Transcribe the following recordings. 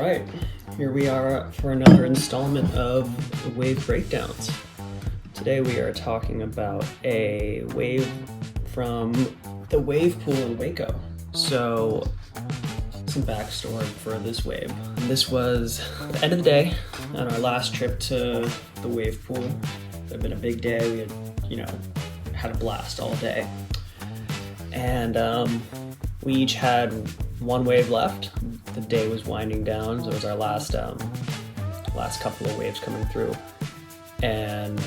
right, here we are for another installment of Wave Breakdowns. Today we are talking about a wave from the wave pool in Waco. So, some backstory for this wave. This was the end of the day on our last trip to the wave pool. It had been a big day. We had a blast all day. And we each had one wave left. The day was winding down, so it was our last couple of waves coming through. And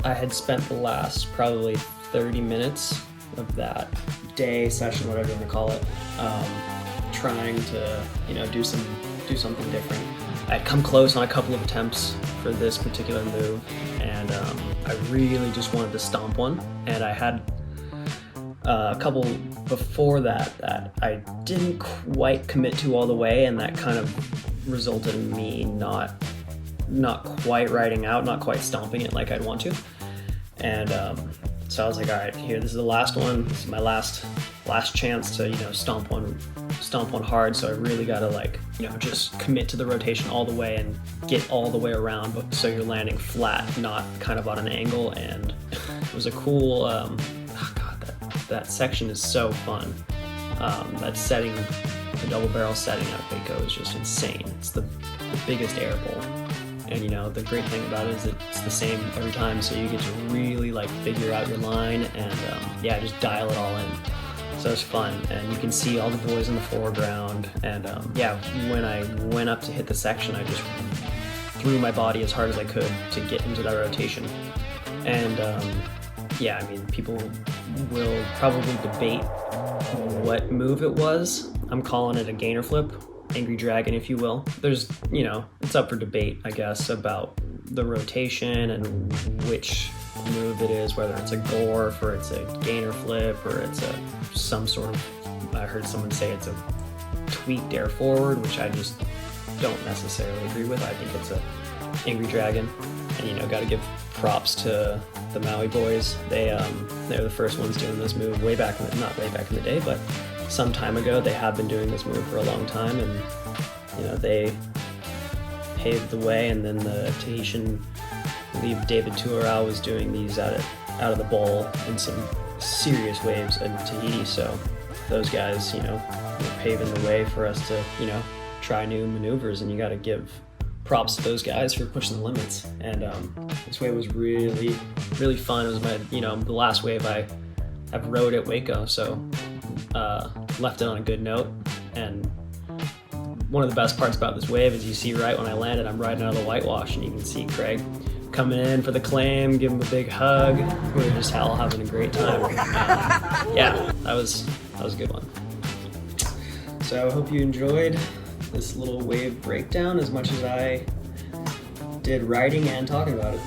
I had spent the last probably 30 minutes of that day session, whatever you want to call it, trying to do something different. I'd come close on a couple of attempts for this particular move, and I really just wanted to stomp one. And I had a couple before that I didn't quite commit to all the way, and that kind of resulted in me not quite riding out, not quite stomping it like I'd want to. And so I was like, all right, here, this is the last one. This is my last chance to stomp one hard. So I really gotta just commit to the rotation all the way and get all the way around, but so you're landing flat, not kind of on an angle. And it was a cool. That section is so fun. That setting, the double barrel setting at Waco is just insane. It's the biggest air bowl. And the great thing about it is it's the same every time, so you get to really figure out your line and just dial it all in. So it's fun, and you can see all the boys in the foreground. And when I went up to hit the section, I just threw my body as hard as I could to get into that rotation. And people will probably debate what move it was. I'm calling it a gainer flip, angry dragon, if you will. There's, it's up for debate, I guess, about the rotation and which move it is, whether it's a gorf or it's a gainer flip or it's some sort of, I heard someone say it's a tweaked air forward, which I just don't necessarily agree with. I think it's a angry dragon, and got to give props to the Maui boys. They're the first ones doing this move not way back in the day, but some time ago. They have been doing this move for a long time, and they paved the way. And then the Tahitian, I believe David Tuarau was doing these out of the bowl in some serious waves in Tahiti. So those guys, were paving the way for us to try new maneuvers, and you got to give props to those guys for pushing the limits. And this wave was really, really fun. It was my, the last wave I've rode at Waco, so left it on a good note. And one of the best parts about this wave is you see right when I landed, I'm riding out of the whitewash, and you can see Craig coming in for the claim, give him a big hug. We were just all having a great time. That was a good one. So I hope you enjoyed this little wave breakdown as much as I did writing and talking about it.